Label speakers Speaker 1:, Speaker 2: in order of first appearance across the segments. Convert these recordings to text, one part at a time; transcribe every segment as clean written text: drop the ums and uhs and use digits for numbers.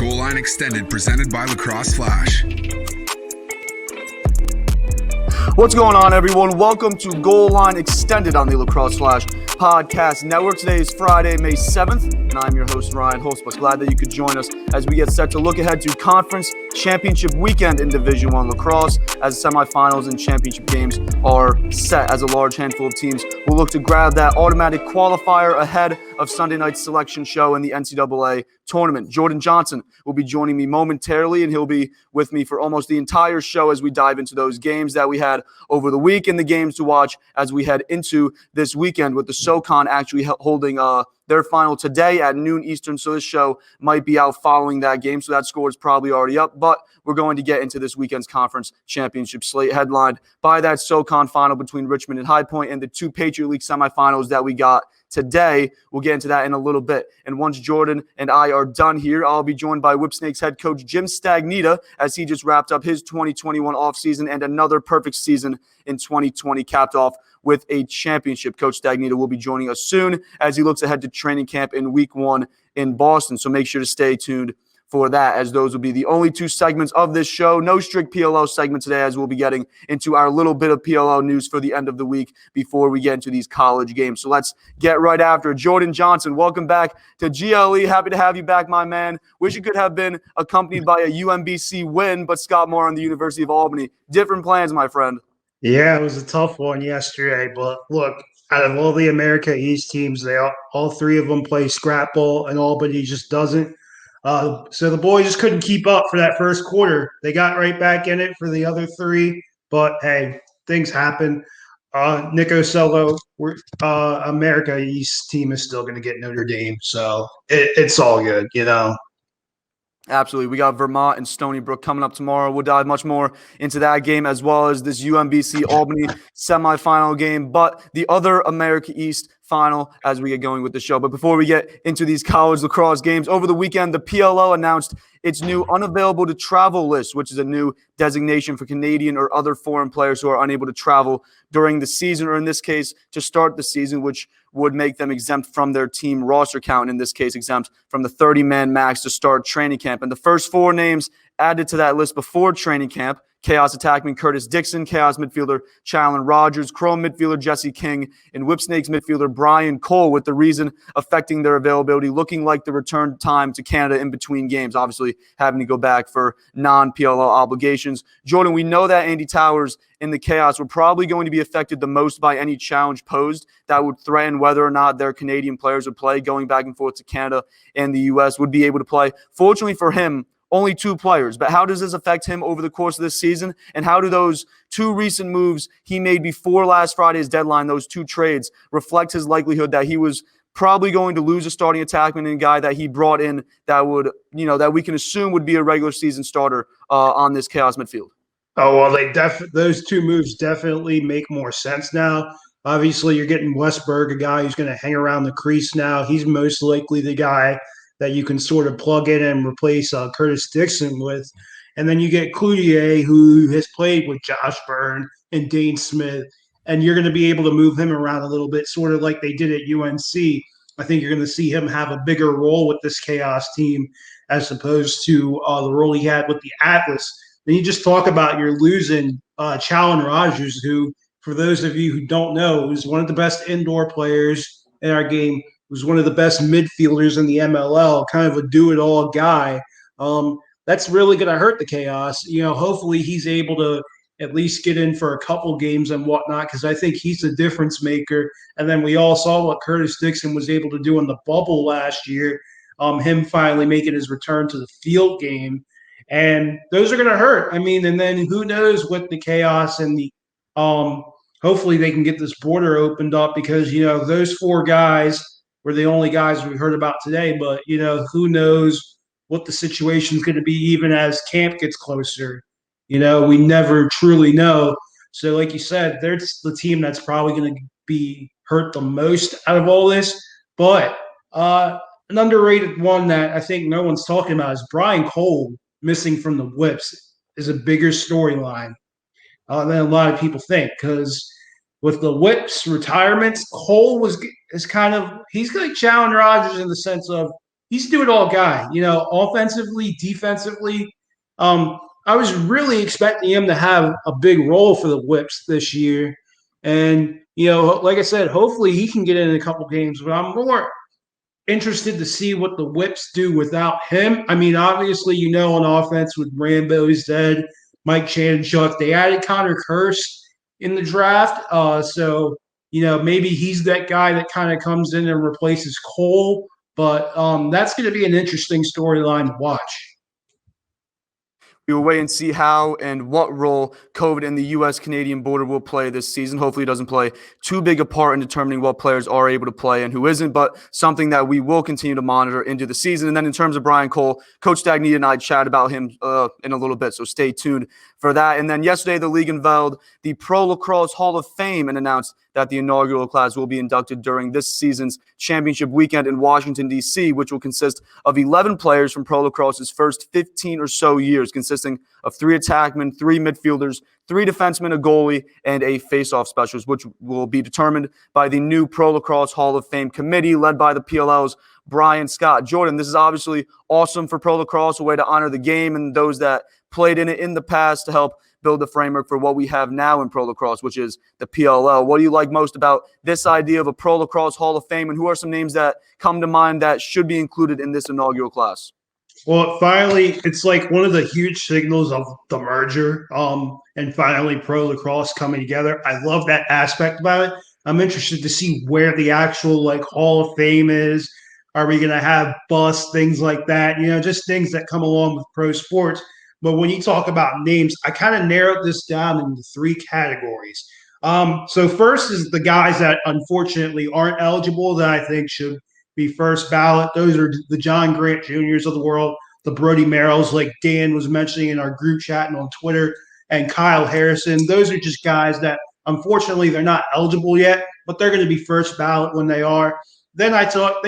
Speaker 1: Goal Line Extended, presented by Lacrosse Flash.
Speaker 2: What's going on, everyone? Welcome to Goal Line Extended on the Lacrosse Flash Podcast Network. Today is Friday, May 7th, and I'm your host, Ryan Hulsebos. Glad that you could join us as we get set to look ahead to Conference Championship Weekend in Division I Lacrosse, as semifinals and championship games are set, as a large handful of teams will look to grab that automatic qualifier ahead of Sunday night's selection show in the NCAA tournament. Jordan Johnson will be joining me momentarily, and he'll be with me for almost the entire show as we dive into those games that we had over the week and the games to watch as we head into this weekend, with the SoCon actually holding their final today at noon Eastern. So this show might be out following that game, so that score is probably already up. But we're going to get into this weekend's conference championship slate, headlined by that SoCon final between Richmond and High Point and the two Patriot League semifinals that we got today. We'll get into that in a little bit. And once Jordan and I are done here, I'll be joined by Whipsnakes head coach Jim Stagnitta, as he just wrapped up his 2021 offseason and another perfect season in 2020, capped off with a championship. Coach Stagnitta will be joining us soon as he looks ahead to training camp in week 1 in Boston. So make sure to stay tuned for that, as those will be the only two segments of this show. No strict PLO segment today, as we'll be getting into our little bit of PLO news for the end of the week before we get into these college games. So let's get right after it. Jordan Johnson, welcome back to GLE. Happy to have you back, my man. Wish you could have been accompanied by a UMBC win, but Scott Moore on the University of Albany. Different plans, my friend.
Speaker 3: Yeah, it was a tough one yesterday, but look, out of all the America East teams, all three of them play scrap ball, and Albany just doesn't. So the boys just couldn't keep up for that first quarter. They got right back in it for the other three, but hey, things happen. Nico Sello, America East team is still going to get Notre Dame, so it's all good, you know.
Speaker 2: Absolutely. We got Vermont and Stony Brook coming up tomorrow. We'll dive much more into that game, as well as this UMBC Albany semifinal game, but the other America East final as we get going with the show. But before we get into these college lacrosse games, over the weekend, the PLO announced its new unavailable to travel list, which is a new designation for Canadian or other foreign players who are unable to travel during the season, or in this case, to start the season, which would make them exempt from their team roster count, in this case, exempt from the 30-man max to start training camp. And the first 4 names added to that list before training camp: Chaos attackman Curtis Dixon, Chaos midfielder Challen Rogers, Chrome midfielder Jesse King, and Whipsnakes midfielder Brian Cole, with the reason affecting their availability looking like the return time to Canada in between games, obviously having to go back for non-PLO obligations. Jordan, we know that Andy Towers and the Chaos were probably going to be affected the most by any challenge posed that would threaten whether or not their Canadian players would play, going back and forth to Canada and the U.S. would be able to play. Fortunately for him, only 2 players. But how does this affect him over the course of this season? And how do those 2 recent moves he made before last Friday's deadline, those 2 trades, reflect his likelihood that he was probably going to lose a starting attackman and a guy that he brought in that would, that we can assume would be a regular season starter on this Chaos midfield?
Speaker 3: Oh, well, those 2 moves definitely make more sense now. Obviously, you're getting Westberg, a guy who's going to hang around the crease now. He's most likely the guy that you can sort of plug in and replace Curtis Dixon with. And then you get Cloutier, who has played with Josh Byrne and Dane Smith, and you're going to be able to move him around a little bit, sort of like they did at UNC. I think you're going to see him have a bigger role with this Chaos team as opposed to the role he had with the Atlas. Then you just talk about you're losing Challen Rogers, who, for those of you who don't know, is one of the best indoor players in our game, who's one of the best midfielders in the MLL, kind of a do-it-all guy. That's really going to hurt the Chaos. Hopefully he's able to at least get in for a couple games and whatnot, because I think he's a difference maker. And then we all saw what Curtis Dixon was able to do in the bubble last year, him finally making his return to the field game. And those are going to hurt. And then who knows what the Chaos and the hopefully they can get this border opened up, because, those 4 guys were the only guys we heard about today. But, who knows what the situation is going to be even as camp gets closer. We never truly know. So like you said, they're the team that's probably going to be hurt the most out of all this. But an underrated one that I think no one's talking about is Brian Cole missing from the Whips is a bigger storyline than a lot of people think, because with the Whips retirements, Cole he's like Challen Rogers in the sense of he's do-it-all guy. Offensively, defensively. I was really expecting him to have a big role for the Whips this year. And, like I said, hopefully he can get in a couple games. But I'm more interested to see what the Whips do without him. I mean, obviously, on offense with Rambo's dead, Mike Chanchuk, they added Connor Curse in the draft. So, maybe he's that guy that kind of comes in and replaces Cole. But that's going to be an interesting storyline to watch.
Speaker 2: We will wait and see how and what role COVID and the U.S.-Canadian border will play this season. Hopefully it doesn't play too big a part in determining what players are able to play and who isn't, but something that we will continue to monitor into the season. And then in terms of Brian Cole, Coach Stagnitta and I chat about him in a little bit, so stay tuned for that. And then yesterday, the league unveiled the Pro Lacrosse Hall of Fame and announced that the inaugural class will be inducted during this season's championship weekend in Washington, D.C., which will consist of 11 players from Pro Lacrosse's first 15 or so years, consisting of 3 attackmen, 3 midfielders, 3 defensemen, a goalie, and a face-off specialist, which will be determined by the new Pro Lacrosse Hall of Fame committee led by the PLL's Brian Scott. Jordan, this is obviously awesome for Pro Lacrosse, a way to honor the game and those that played in it in the past to help build the framework for what we have now in Pro Lacrosse, which is the PLL. What do you like most about this idea of a Pro Lacrosse Hall of Fame, and who are some names that come to mind that should be included in this inaugural class?
Speaker 3: Well, finally, it's like one of the huge signals of the merger, and finally Pro Lacrosse coming together. I love that aspect about it. I'm interested to see where the actual Hall of Fame is. Are we going to have busts, things like that? Just things that come along with pro sports. But when you talk about names, I kind of narrowed this down into 3 categories. So first is the guys that unfortunately aren't eligible that I think should be first ballot. Those are the John Grant Juniors of the world, the Brody Merrills, like Dan was mentioning in our group chat and on Twitter, and Kyle Harrison. Those are just guys that unfortunately they're not eligible yet, but they're going to be first ballot when they are. Then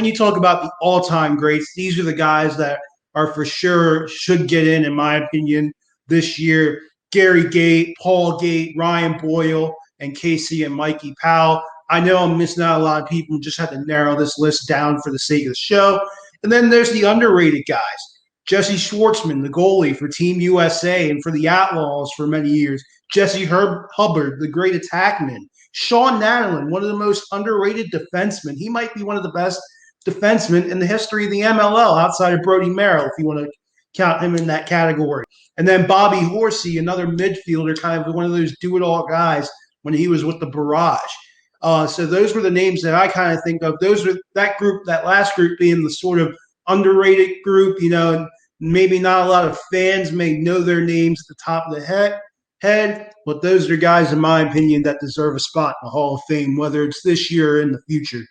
Speaker 3: you talk about the all-time greats. These are the guys that are for sure should get in my opinion, this year. Gary Gate, Paul Gate, Ryan Boyle, and Casey and Mikey Powell. I know I'm missing out a lot of people. Just had to narrow this list down for the sake of the show. And then there's the underrated guys. Jesse Schwartzman, the goalie for Team USA and for the Outlaws for many years. Jesse Hubbard, the great attackman. Sean Nadelin, one of the most underrated defensemen. He might be one of the best defensemen in the history of the MLL outside of Brody Merrill, if you want to count him in that category. And then Bobby Horsey, another midfielder, kind of one of those do-it-all guys when he was with the Barrage. So those were the names that I kind of think of. Those are that group, that last group being the sort of underrated group, and maybe not a lot of fans may know their names at the top of the head, but those are guys, in my opinion, that deserve a spot in the Hall of Fame, whether it's this year or in the future.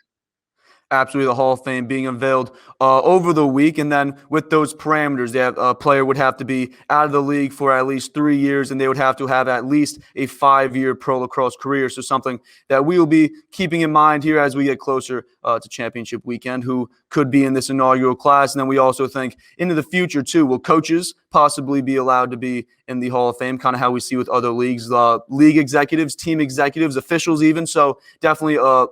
Speaker 2: Absolutely, the Hall of Fame being unveiled over the week. And then with those parameters, a player would have to be out of the league for at least 3 years, and they would have to have at least a 5-year pro lacrosse career. So something that we will be keeping in mind here as we get closer to championship weekend, who could be in this inaugural class. And then we also think into the future, too, will coaches possibly be allowed to be in the Hall of Fame, kind of how we see with other leagues, league executives, team executives, officials even. So definitely a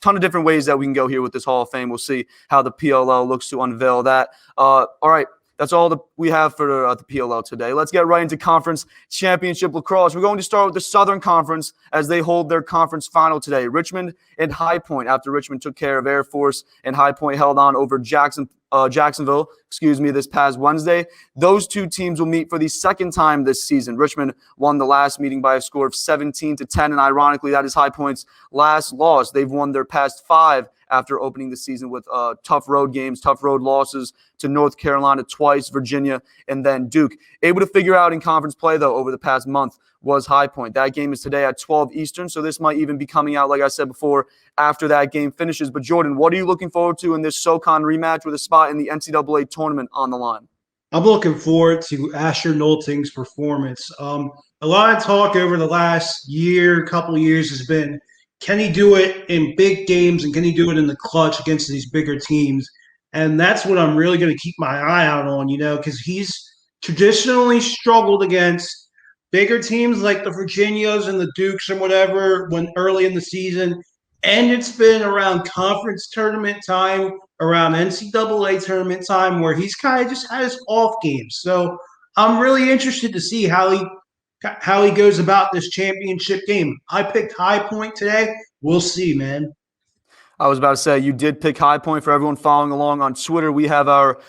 Speaker 2: ton of different ways that we can go here with this Hall of Fame. We'll see how the PLL looks to unveil that. All right. That's all that we have for the PLL today. Let's get right into Conference Championship Lacrosse. We're going to start with the Southern Conference as they hold their conference final today. Richmond and High Point, after Richmond took care of Air Force and High Point held on over Jacksonville, this past Wednesday. Those 2 teams will meet for the second time this season. Richmond won the last meeting by a score of 17-10, and ironically, that is High Point's last loss. They've won their past 5 after opening the season with tough road games, tough road losses to North Carolina twice, Virginia, and then Duke. Able to figure out in conference play, though, over the past month was High Point. That game is today at 12 Eastern, so this might even be coming out, like I said before, after that game finishes. But, Jordan, what are you looking forward to in this SoCon rematch with a spot in the NCAA tournament on the line?
Speaker 3: I'm looking forward to Asher Nolting's performance. A lot of talk over the last couple of years has been, can he do it in big games and can he do it in the clutch against these bigger teams? And that's what I'm really going to keep my eye out on, because he's traditionally struggled against bigger teams like the Virginias and the Dukes and whatever when early in the season. and it's been around conference tournament time, around NCAA tournament time, where he's kind of just had his off games. So I'm really interested to see how he goes about this championship game. I picked High Point today. We'll see, man.
Speaker 2: I was about to say, you did pick High Point. For everyone following along on Twitter, we have our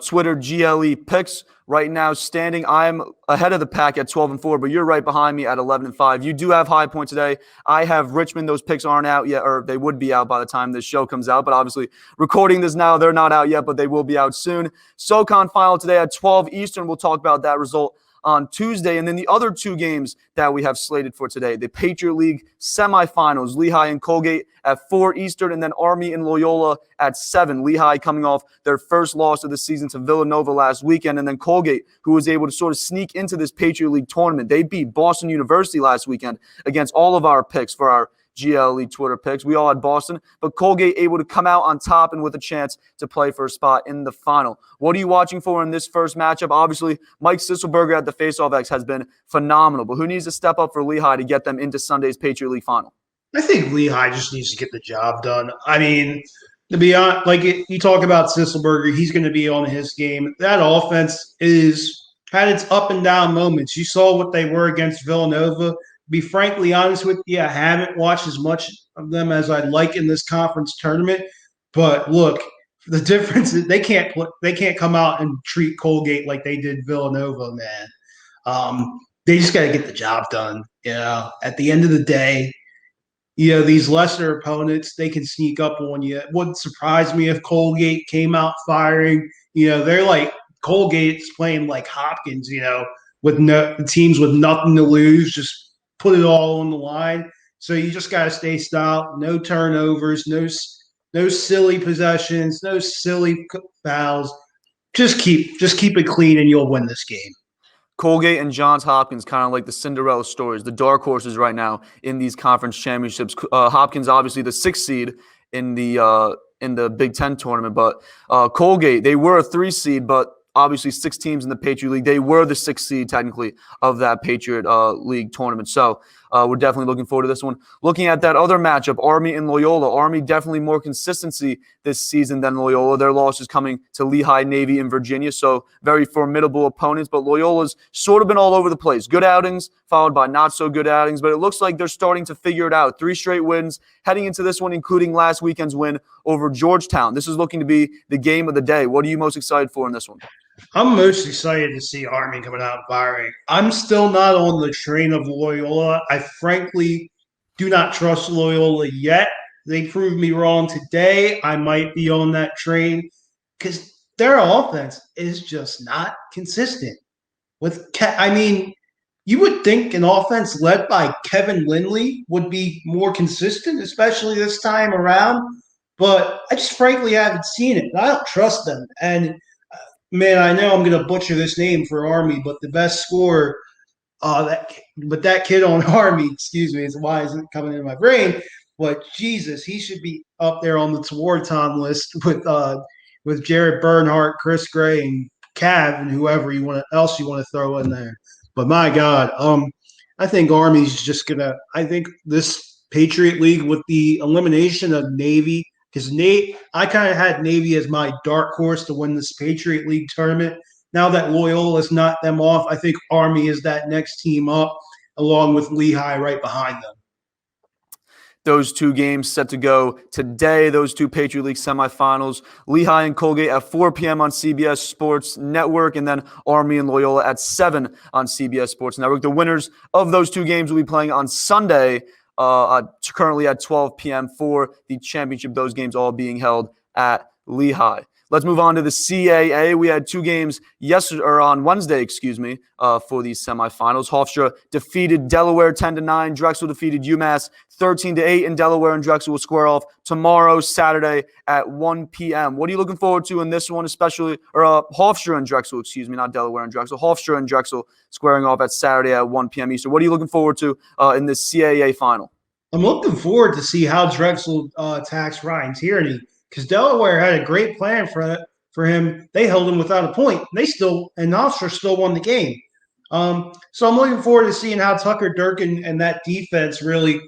Speaker 2: Twitter GLE picks right now standing. I'm ahead of the pack at 12-4, but you're right behind me at 11-5. You do have High Point today. I have Richmond. Those picks aren't out yet, or they would be out by the time this show comes out. But obviously, recording this now, they're not out yet, but they will be out soon. SoCon final today at 12 Eastern. We'll talk about that result on Tuesday. And then the other two games that we have slated for today, the Patriot League semifinals, Lehigh and Colgate at 4 Eastern, and then Army and Loyola at 7. Lehigh coming off their first loss of the season to Villanova last weekend, and then Colgate, who was able to sort of sneak into this Patriot League tournament. They beat Boston University last weekend against all of our picks for our GLE Twitter picks. We all had Boston, but Colgate able to come out on top and with a chance to play for a spot in the final. What are you watching for in this first matchup? Obviously, Mike Sisselberger at the faceoff X has been phenomenal, but who needs to step up for Lehigh to get them into Sunday's Patriot League final?
Speaker 3: I think Lehigh just needs to get the job done. I mean, to be honest, you talk about Sisselberger, he's going to be on his game. That offense had its up and down moments. You saw what they were against Villanova. Be frankly honest with you, I haven't watched as much of them as I'd like in this conference tournament. But look, the difference is they can't come out and treat Colgate like they did Villanova, man. They just got to get the job done. At the end of the day, these lesser opponents, they can sneak up on you. It wouldn't surprise me if Colgate came out firing. They're like Colgate's playing like Hopkins, with teams with nothing to lose, just put it all on the line. So you just got to stay stout, no turnovers, no silly possessions, no silly fouls. Just keep it clean and you'll win this game.
Speaker 2: Colgate and Johns Hopkins, kind of like the Cinderella stories, the dark horses right now in these conference championships. Hopkins, obviously the 6th seed in the Big Ten tournament, but Colgate, they were a 3 seed, but obviously 6 teams in the Patriot League. They were the 6th seed technically of that Patriot League tournament. So we're definitely looking forward to this one. Looking at that other matchup, Army and Loyola. Army definitely more consistency this season than Loyola. Their loss is coming to Lehigh, Navy, and Virginia. So very formidable opponents. But Loyola's sort of been all over the place. Good outings followed by not so good outings. But it looks like they're starting to figure it out. 3 straight wins heading into this one, including last weekend's win over Georgetown. This is looking to be the game of the day. What are you most excited for in this one?
Speaker 3: I'm most excited to see Army coming out firing. I'm still not on the train of Loyola. I frankly do not trust Loyola yet. They proved me wrong today. I might be on that train because their offense is just not consistent. You would think an offense led by Kevin Lindley would be more consistent, especially this time around. But I just frankly haven't seen it. I don't trust them. And man, I know I'm going to butcher this name for Army, but the best scorer, that kid on Army, excuse me, is why isn't coming into my brain. But Jesus, he should be up there on the Tawarton list with Jared Bernhardt, Chris Gray, and Cav, and whoever else you want to throw in there. But my God, I think Army's just gonna. I think this Patriot League with the elimination of Navy. Because I kind of had Navy as my dark horse to win this Patriot League tournament. Now that Loyola's knocked them off, I think Army is that next team up, along with Lehigh right behind them.
Speaker 2: Those 2 games set to go today, those 2 Patriot League semifinals. Lehigh and Colgate at 4 p.m. on CBS Sports Network, and then Army and Loyola at 7 on CBS Sports Network. The winners of those 2 games will be playing on Sunday, currently at 12 p.m. for the championship. Those games all being held at Lehigh. Let's move on to the CAA. We had 2 games on Wednesday, for these semifinals. Hofstra defeated Delaware 10-9. Drexel defeated UMass 13-8, and Delaware and Drexel will square off tomorrow, Saturday at 1 p.m. What are you looking forward to in this one, especially, Hofstra and Drexel, not Delaware and Drexel. Hofstra and Drexel squaring off at Saturday at 1 p.m. Eastern. What are you looking forward to in this CAA final?
Speaker 3: I'm looking forward to see how Drexel attacks Ryan Tierney. Because Delaware had a great plan for him. They held him without a point. And Hofstra still won the game. So I'm looking forward to seeing how Tucker Durkin and that defense really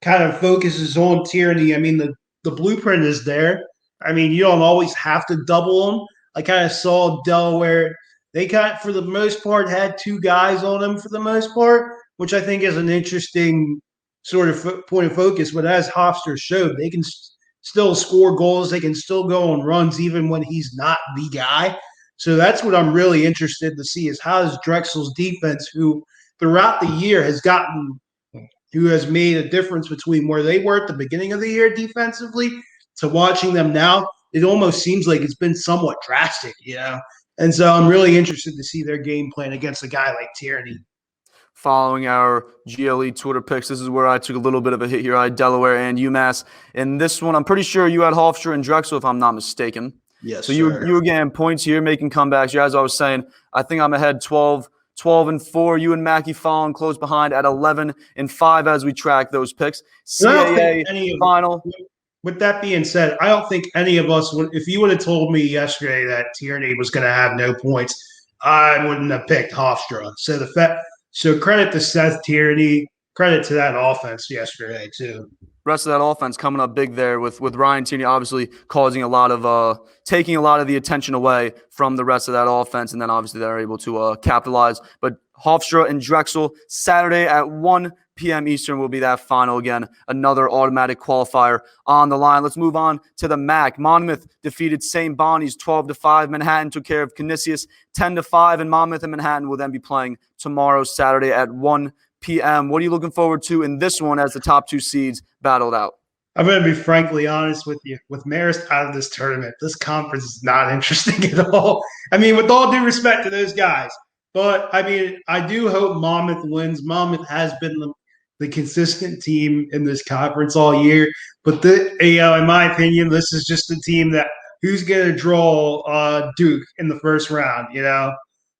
Speaker 3: kind of focuses on Tierney. I mean, the blueprint is there. I mean, you don't always have to double them. I kind of saw Delaware. They kind of, for the most part, had two guys on them for the most part, which I think is an interesting sort of point of focus. But as Hofstra showed, they can still score goals. They can still go on runs even when he's not the guy. So that's what I'm really interested to see is how does Drexel's defense, who throughout the year who has made a difference between where they were at the beginning of the year defensively to watching them now, it almost seems like it's been somewhat drastic, you know? And so I'm really interested to see their game plan against a guy like Tierney.
Speaker 2: Following our GLE Twitter picks, this is where I took a little bit of a hit here. I had Delaware and UMass. In this one, I'm pretty sure you had Hofstra and Drexel, if I'm not mistaken.
Speaker 3: Yes,
Speaker 2: so you again, points here, making comebacks. As I was saying, I think I'm ahead 12-4. You and Mackey following close behind at 11-5 as we track those picks. CAA final.
Speaker 3: With that being said, I don't think any of us would. If you would have told me yesterday that Tierney was going to have no points, I wouldn't have picked Hofstra. So credit to Seth Tierney, credit to that offense yesterday too.
Speaker 2: Rest of that offense coming up big there with Ryan Tierney obviously causing a lot of taking a lot of the attention away from the rest of that offense, and then obviously they're able to capitalize. But Hofstra and Drexel Saturday at 1 p.m. Eastern will be that final again. Another automatic qualifier on the line. Let's move on to the MAC. Monmouth defeated St. Bonnie's 12-5. Manhattan took care of Canisius 10-5, and Monmouth and Manhattan will then be playing tomorrow, Saturday at 1 p.m. What are you looking forward to in this one as the top two seeds battled out?
Speaker 3: I'm going to be frankly honest with you. With Marist out of this tournament, this conference is not interesting at all. I mean, with all due respect to those guys. But, I mean, I do hope Monmouth wins. Monmouth has been the consistent team in this conference all year. But, in my opinion, this is just a team that who's going to draw Duke in the first round, you know?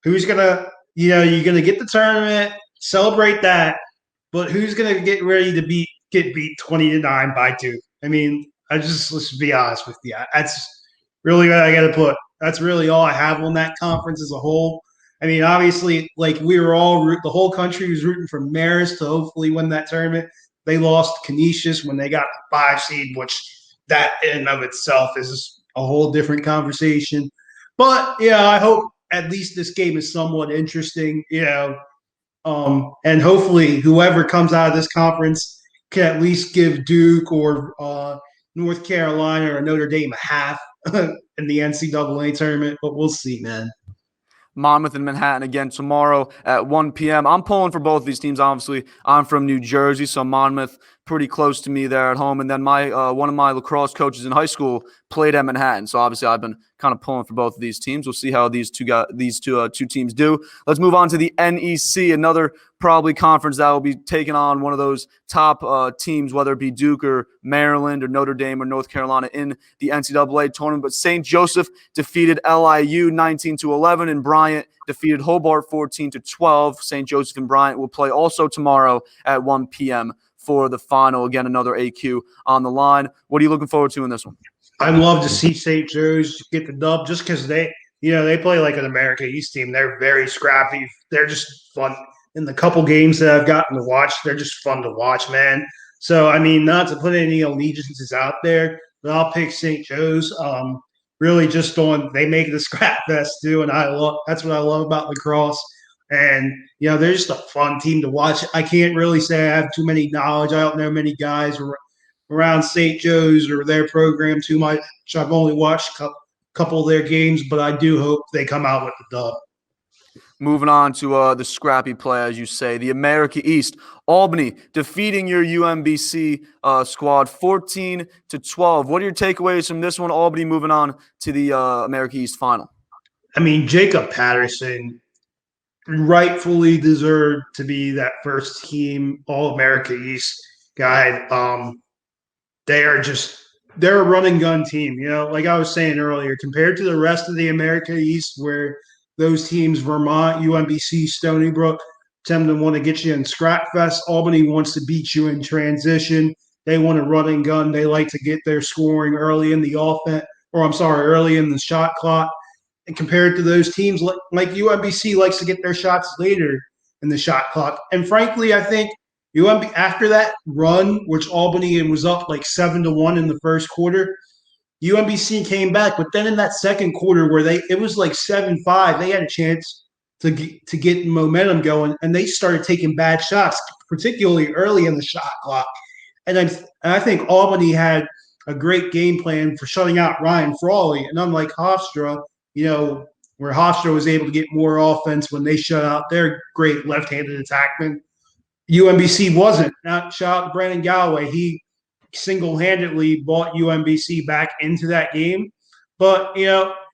Speaker 3: Who's going to – you're going to get the tournament, celebrate that, but who's going to get ready to get beat 20-9 by Duke? I mean, let's be honest with you. That's really what I got to put. That's really all I have on that conference as a whole. I mean, obviously, like the whole country was rooting for Marist to hopefully win that tournament. They lost Canisius when they got the 5 seed, which that in and of itself is a whole different conversation. But yeah, I hope at least this game is somewhat interesting, and hopefully whoever comes out of this conference can at least give Duke or North Carolina or Notre Dame a half in the NCAA tournament. But we'll see, man.
Speaker 2: Monmouth and Manhattan again tomorrow at 1 p.m. I'm pulling for both of these teams, obviously. I'm from New Jersey, so Monmouth pretty close to me there at home. And then my one of my lacrosse coaches in high school played at Manhattan. So obviously I've been kind of pulling for both of these teams. We'll see how these two teams do. Let's move on to the NEC, another probably conference that will be taking on one of those top teams, whether it be Duke or Maryland or Notre Dame or North Carolina in the NCAA tournament. But St. Joseph defeated LIU 19-11, and Bryant defeated Hobart 14-12. St. Joseph and Bryant will play also tomorrow at 1 p.m. for the final. Again, another AQ on the line. What are you looking forward to in this one?
Speaker 3: I'd love to see St. Joe's get the dub just because they play like an America East team. They're very scrappy. They're just fun. In the couple games that I've gotten to watch, they're just fun to watch, man. So, I mean, not to put any allegiances out there, but I'll pick St. Joe's. Really just they make the scrap fest too, and that's what I love about lacrosse. And, they're just a fun team to watch. I can't really say I have too many knowledge. I don't know many guys around St. Joe's or their program too much. I've only watched a couple of their games, but I do hope they come out with the dub.
Speaker 2: Moving on to the scrappy play, as you say, the America East. Albany defeating your UMBC squad 14-12. What are your takeaways from this one? Albany moving on to the America East final.
Speaker 3: I mean, Jacob Patterson rightfully deserved to be that first team All-America East guy. They're a run and gun team. Like I was saying earlier, compared to the rest of the America East where those teams, Vermont, UMBC, Stony Brook, tend to want to get you in scrap fest. Albany wants to beat you in transition. They want to run and gun. They like to get their scoring early in the early in the shot clock. And compared to those teams, like UMBC likes to get their shots later in the shot clock. And frankly, I think UMB after that run, which Albany was up like 7-1 in the first quarter, UMBC came back, but then in that second quarter where it was like 7-5, they had a chance to get momentum going, and they started taking bad shots, particularly early in the shot clock. And I think Albany had a great game plan for shutting out Ryan Frawley, and unlike Hofstra, where Hofstra was able to get more offense when they shut out their great left-handed attackman, UMBC wasn't. Not shout out Brandon Galloway. He single-handedly brought UMBC back into that game. But,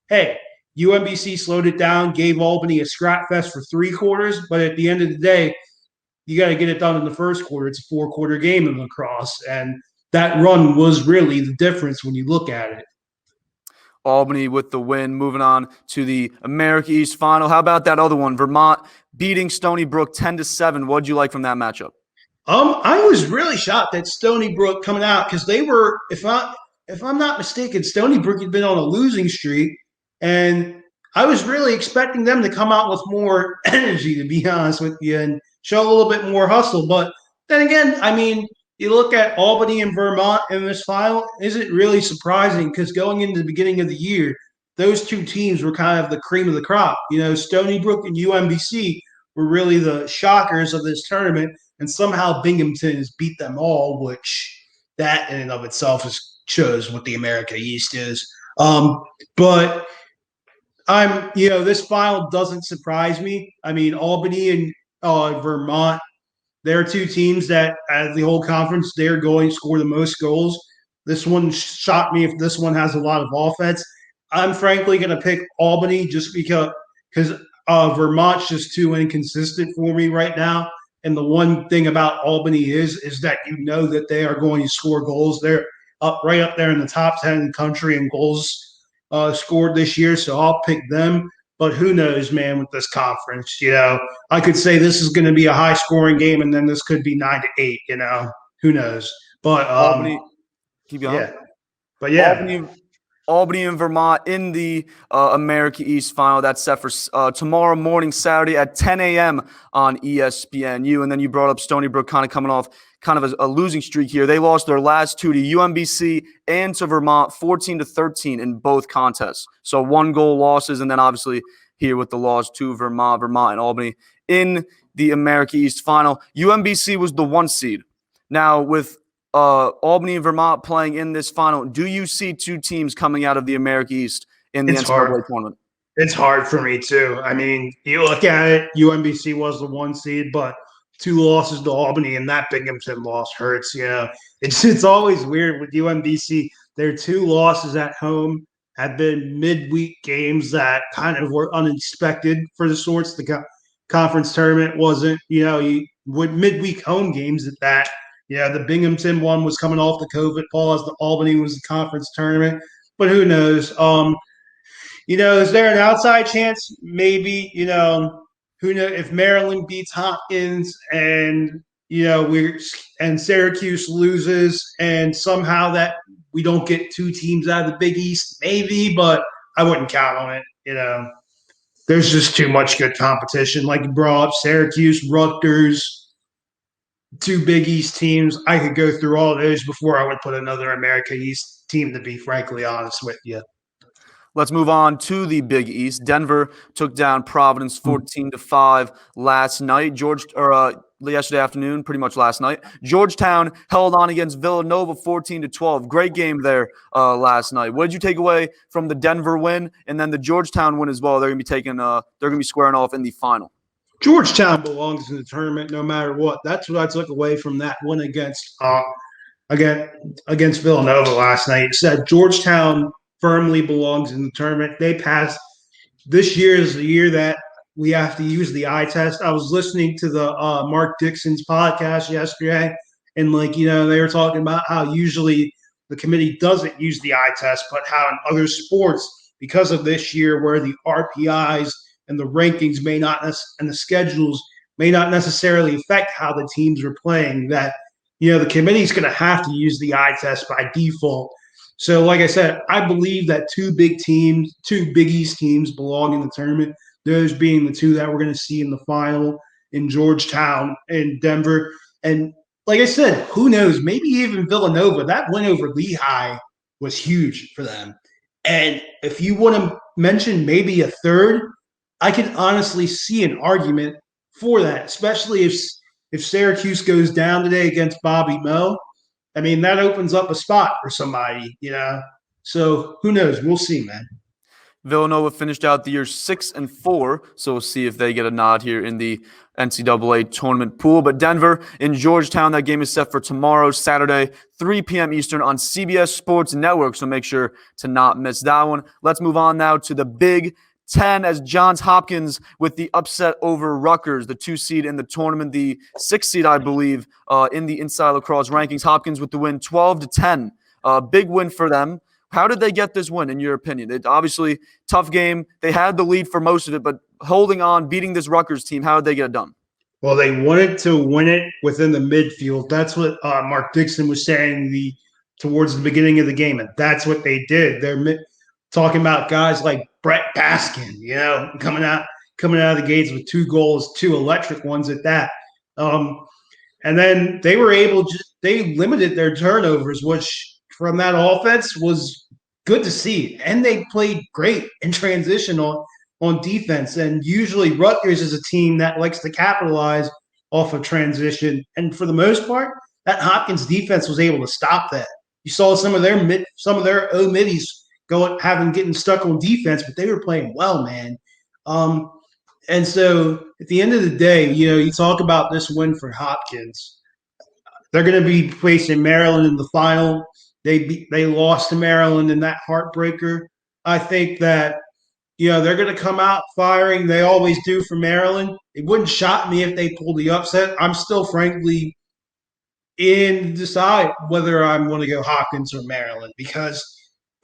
Speaker 3: hey, UMBC slowed it down, gave Albany a scrap fest for 3 quarters, but at the end of the day, you got to get it done in the first quarter. It's a 4-quarter game in lacrosse, and that run was really the difference when you look at it.
Speaker 2: Albany with the win. Moving on to the America East final. How about that other one? Vermont beating Stony Brook 10-7. What did you like from that matchup?
Speaker 3: I was really shocked at Stony Brook coming out because they were, if I'm not mistaken, Stony Brook had been on a losing streak, and I was really expecting them to come out with more energy, to be honest with you, and show a little bit more hustle. But then again, I mean, you look at Albany and Vermont in this final, is it really surprising? Because going into the beginning of the year, those two teams were kind of the cream of the crop. Stony Brook and UMBC were really the shockers of this tournament, and somehow Binghamton has beat them all, which that in and of itself shows what the America East is. But this final doesn't surprise me. I mean, Albany and Vermont, they're two teams that, out of the whole conference, they're going to score the most goals. This one shocked me if this one has a lot of offense. I'm frankly going to pick Albany just because Vermont's just too inconsistent for me right now. And the one thing about Albany is that that they are going to score goals. They're right up there in the top 10 in the country in goals scored this year, so I'll pick them. But who knows, man, with this conference, I could say this is going to be a high-scoring game, and then this could be 9-8, Who knows? But
Speaker 2: Albany, keep going.
Speaker 3: Yeah. But yeah.
Speaker 2: Albany and Vermont in the America East final. That's set for tomorrow morning, Saturday at 10 a.m. on ESPNU. And then you brought up Stony Brook kind of coming off kind of a losing streak here. They lost their last 2 to UMBC and to Vermont, 14-13 in both contests. So 1-goal losses, and then obviously here with the loss to Vermont and Albany in the America East final. UMBC was the 1 seed. Now with Albany and Vermont playing in this final, do you see two teams coming out of the America East in the NCAA tournament?
Speaker 3: It's hard for me too. I mean, you look at it, UMBC was the 1 seed, but 2 losses to Albany, and that Binghamton loss hurts. It's always weird with UMBC. Their 2 losses at home have been midweek games that kind of were unexpected for the sorts. The conference tournament wasn't, with midweek home games at that. Yeah, the Binghamton one was coming off the COVID pause. The Albany was the conference tournament. But who knows? Is there an outside chance? Maybe, who knows if Maryland beats Hopkins and, and Syracuse loses and somehow that we don't get 2 teams out of the Big East, maybe, but I wouldn't count on it. There's just too much good competition. Like you brought up, Syracuse, Rutgers, 2 Big East teams. I could go through all of those before I would put another America East team, to be frankly honest with you.
Speaker 2: Let's move on to the Big East. Denver took down Providence 14-5 last night. Yesterday afternoon, pretty much last night. Georgetown held on against Villanova 14-12. Great game there last night. What did you take away from the Denver win and then the Georgetown win as well? They're going to be squaring off in the final.
Speaker 3: Georgetown belongs in the tournament no matter what. That's what I took away from that win against Villanova last night. It said Georgetown firmly belongs in the tournament. They passed. This year is the year that we have to use the eye test. I was listening to the Mark Dixon's podcast yesterday, and they were talking about how usually the committee doesn't use the eye test, but how in other sports, because of this year where the RPIs and the rankings and the schedules may not necessarily affect how the teams are playing, that, the committee's going to have to use the eye test by default. So, like I said, I believe that 2 Big East teams belong in the tournament, those being the 2 that we're going to see in the final in Georgetown and Denver. And like I said, who knows? Maybe even Villanova. That win over Lehigh was huge for them. And if you want to mention maybe a third, I can honestly see an argument for that, especially if Syracuse goes down today against Bobby Moe. I mean, that opens up a spot for somebody. So who knows? We'll see, man.
Speaker 2: Villanova finished out the year 6-4, so we'll see if they get a nod here in the NCAA tournament pool. But Denver in Georgetown, that game is set for tomorrow, Saturday, 3 p.m. Eastern on CBS Sports Network, so make sure to not miss that one. Let's move on now to the Big Ten as Johns Hopkins with the upset over Rutgers, the 2 seed in the tournament, the 6 seed, I believe, in the Inside Lacrosse rankings. Hopkins with the win 12-10. Big win for them. How did they get this win, in your opinion? It obviously tough game. They had the lead for most of it, but holding on, beating this Rutgers team, how did they get it done?
Speaker 3: Well, they wanted to win it within the midfield. That's what Mark Dixon was saying towards the beginning of the game, and that's what they did. They're talking about guys like Brett Baskin, coming out of the gates with 2 goals, 2 electric ones at that. And then they were they limited their turnovers, which from that offense was good to see. And they played great in transition on defense. And usually Rutgers is a team that likes to capitalize off of transition. And for the most part, that Hopkins defense was able to stop that. You saw some of their middies getting stuck on defense, but they were playing well, man. And so at the end of the day, you talk about this win for Hopkins. They're going to be facing Maryland in the final. They lost to Maryland in that heartbreaker. I think that they're going to come out firing. They always do for Maryland. It wouldn't shock me if they pulled the upset. I'm still frankly in decide whether I'm going to go Hopkins or Maryland, because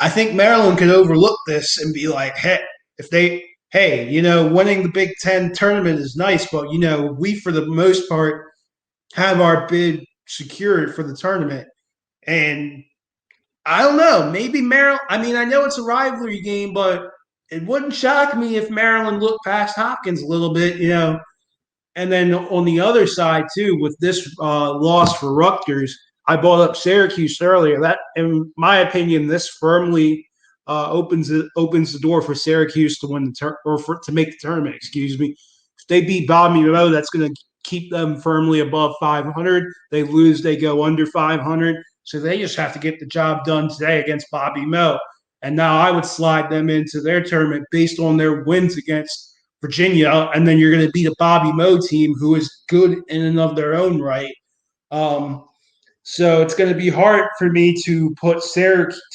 Speaker 3: I think Maryland could overlook this and be like, hey, winning the Big Ten tournament is nice, but we for the most part have our bid secured for the tournament. And I don't know. Maybe Maryland. I mean, I know it's a rivalry game, but it wouldn't shock me if Maryland looked past Hopkins a little bit, And then on the other side, too, with this loss for Rutgers, I brought up Syracuse earlier. That, in my opinion, this firmly opens the door for Syracuse to win to make the tournament. Excuse me. If they beat Bobby Moe, that's going to keep them firmly above 500. They lose, they go under 500. So they just have to get the job done today against Bobby Moe. And now I would slide them into their tournament based on their wins against Virginia. And then you're going to beat a Bobby Moe team who is good in and of their own right. So it's going to be hard for me to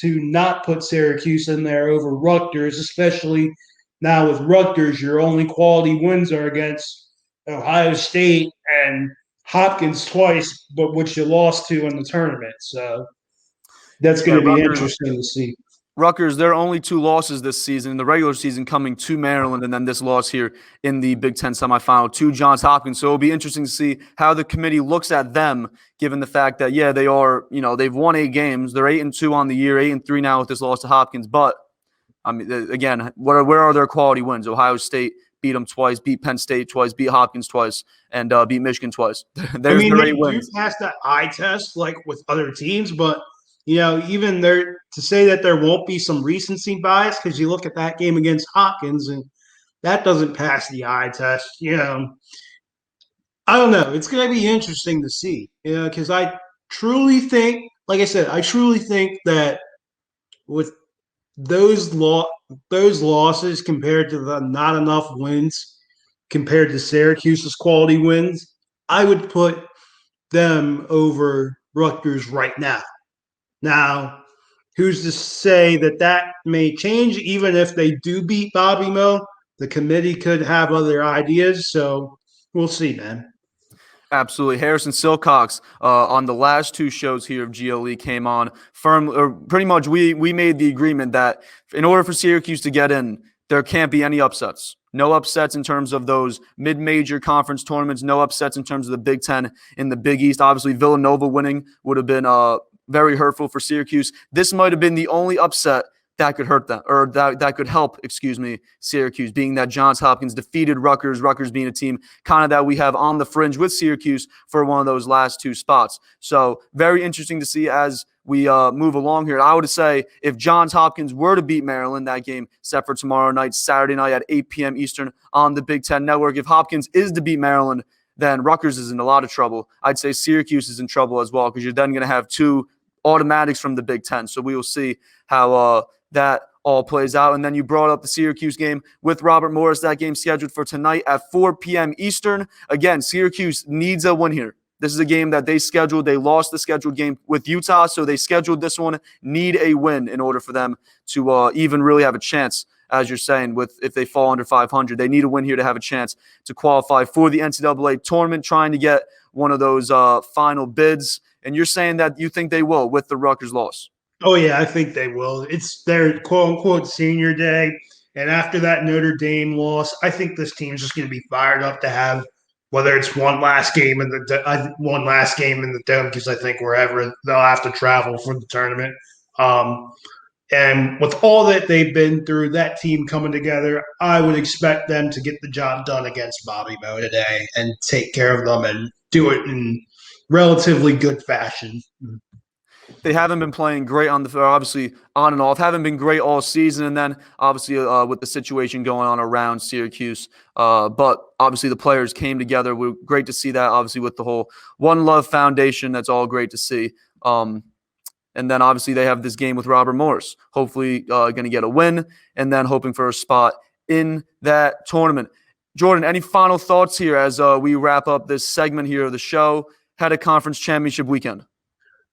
Speaker 3: not put Syracuse in there over Rutgers, especially now with Rutgers, your only quality wins are against Ohio State and Hopkins twice, but which you lost to in the tournament. So that's going to be interesting to see.
Speaker 2: Rutgers, their only 2 losses this season, in the regular season, coming to Maryland, and then this loss here in the Big Ten semifinal to Johns Hopkins. So it'll be interesting to see how the committee looks at them, given the fact that, they are, they've won 8 games. They're 8-2 on the year, 8-3 now with this loss to Hopkins. But, I mean, again, where are their quality wins? Ohio State beat them twice, beat Penn State twice, beat Hopkins twice, and beat Michigan twice. There's their 8 wins.
Speaker 3: Do pass that eye test like with other teams, but even there to say that there won't be some recency bias, because you look at that game against Hopkins and that doesn't pass the eye test. I don't know. It's going to be interesting to see, because I truly think, like I said, that with those losses compared to the not enough wins compared to Syracuse's quality wins, I would put them over Rutgers right now. Now, who's to say that may change? Even if they do beat Bobby Moe, the committee could have other ideas. So we'll see, man.
Speaker 2: Absolutely. Harrison Silcox on the last 2 shows here of GLE came on pretty much we made the agreement that in order for Syracuse to get in, there can't be any upsets. No upsets in terms of those mid-major conference tournaments. No upsets in terms of the Big Ten in the Big East. Obviously, Villanova winning would have been very hurtful for Syracuse. This might have been the only upset that could hurt them, or that could help, Syracuse, being that Johns Hopkins defeated Rutgers being a team kind of that we have on the fringe with Syracuse for one of those last two spots. So very interesting to see as we move along here. I would say if Johns Hopkins were to beat Maryland, that game set for tomorrow night, Saturday night at 8 p.m. Eastern on the Big Ten Network. If Hopkins is to beat Maryland, then Rutgers is in a lot of trouble. I'd say Syracuse is in trouble as well because you're then going to have two automatics from the Big Ten. So we will see how that all plays out. And then you brought up the Syracuse game with Robert Morris. That game scheduled for tonight at 4 p.m. Eastern. Again, Syracuse needs a win here. This is a game that they scheduled. They lost the scheduled game with Utah, so they scheduled this one. Need a win in order for them to even really have a chance, as you're saying, if they fall under 500. They need a win here to have a chance to qualify for the NCAA tournament, trying to get one of those final bids. And you're saying that you think they will with the Rutgers loss.
Speaker 3: Oh, yeah, I think they will. It's their quote-unquote senior day. And after that Notre Dame loss, I think this team's just going to be fired up to have, whether it's one last game in the Dome, because I think wherever they'll have to travel for the tournament. And with all that they've been through, that team coming together, I would expect them to get the job done against Bobby Moe today and take care of them and do it in relatively good fashion.
Speaker 2: They haven't been playing great obviously on and off, haven't been great all season. And then obviously with the situation going on around Syracuse. But obviously the players came together. We're great to see that, obviously, with the whole One Love Foundation. That's all great to see. And then obviously they have this game with Robert Morris, hopefully going to get a win and then hoping for a spot in that tournament. Jordan, any final thoughts here as we wrap up this segment here of the show? Had a conference championship weekend.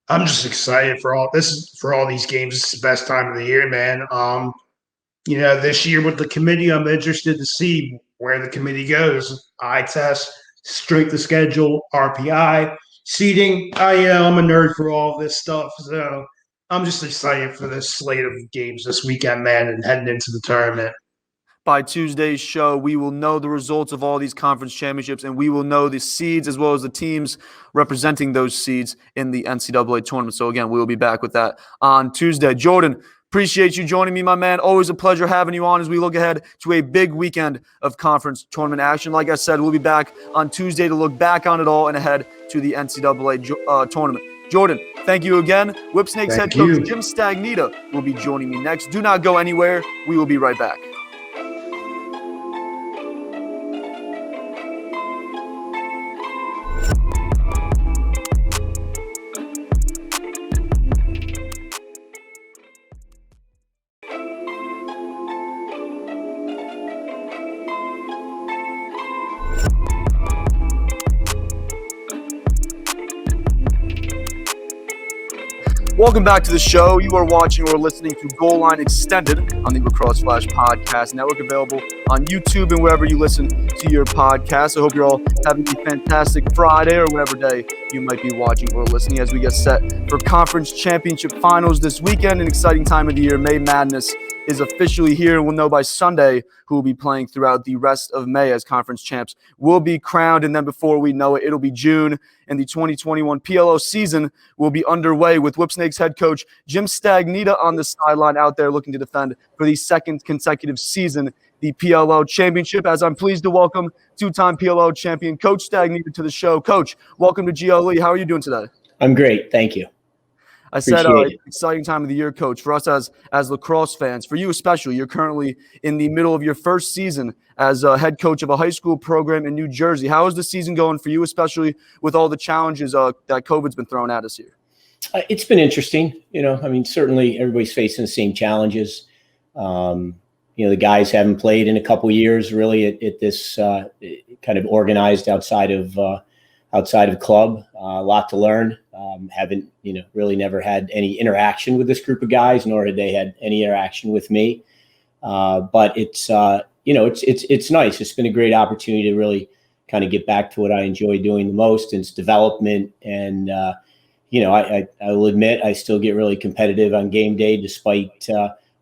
Speaker 3: I'm just excited for all these games. It's the best time of the year, man. This year with the committee, I'm interested to see where the committee goes. Eye test, strength of schedule, RPI, seeding. I'm a nerd for all this stuff, so I'm just excited for this slate of games this weekend, man, and heading into the tournament.
Speaker 2: By Tuesday's show, we will know the results of all these conference championships, and we will know the seeds as well as the teams representing those seeds in the NCAA tournament. So, again, we will be back with that on Tuesday. Jordan, appreciate you joining me, my man. Always a pleasure having you on as we look ahead to a big weekend of conference tournament action. Like I said, we'll be back on Tuesday to look back on it all and ahead to the NCAA tournament. Jordan, thank you again. Whipsnakes head coach Jim Stagnitta will be joining me next. Do not go anywhere. We will be right back. Welcome back to the show. You are watching or listening to Goal Line Extended on the Lacrosse Flash Podcast Network, available on YouTube and wherever you listen to your podcast. I hope you're all having a fantastic Friday or whatever day you might be watching or listening as we get set for conference championship finals this weekend. An exciting time of the year. May Madness is officially here, and we'll know by Sunday who will be playing throughout the rest of May as conference champs will be crowned. And then before we know it, it'll be June, and the 2021 PLO season will be underway with Whipsnakes head coach Jim Stagnitta on the sideline out there looking to defend for the second consecutive season the PLO championship. As I'm pleased to welcome two-time PLO champion Coach Stagnitta to the show. Coach, welcome to GLE. How are you doing today?
Speaker 4: I'm gread. Thank you.
Speaker 2: I said exciting time of the year, Coach, for us as lacrosse fans. For you especially, you're currently in the middle of your first season as a head coach of a high school program in New Jersey. How is the season going for you, especially with all the challenges that COVID's been thrown at us here?
Speaker 4: It's been interesting. Certainly everybody's facing the same challenges. The guys haven't played in a couple of years really at this kind of organized outside of club. A lot to learn. Haven't really never had any interaction with this group of guys, nor had they had any interaction with me. But it's nice. It's been a great opportunity to really kind of get back to what I enjoy doing the most, and it's development. And I will admit I still get really competitive on game day, despite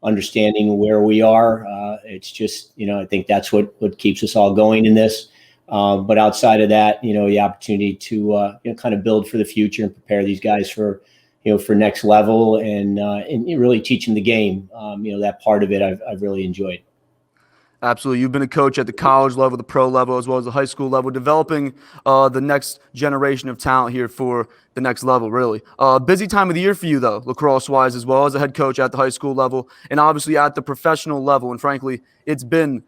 Speaker 4: understanding where we are. It's just I think that's what keeps us all going in this. But outside of that, the opportunity to kind of build for the future and prepare these guys for for next level and really teaching the game. That part of it I've really enjoyed.
Speaker 2: Absolutely. You've been a coach at the college level, the pro level, as well as the high school level, developing the next generation of talent here for the next level, really. Busy time of the year for you, though, lacrosse-wise, as well as a head coach at the high school level and obviously at the professional level. And frankly, it's been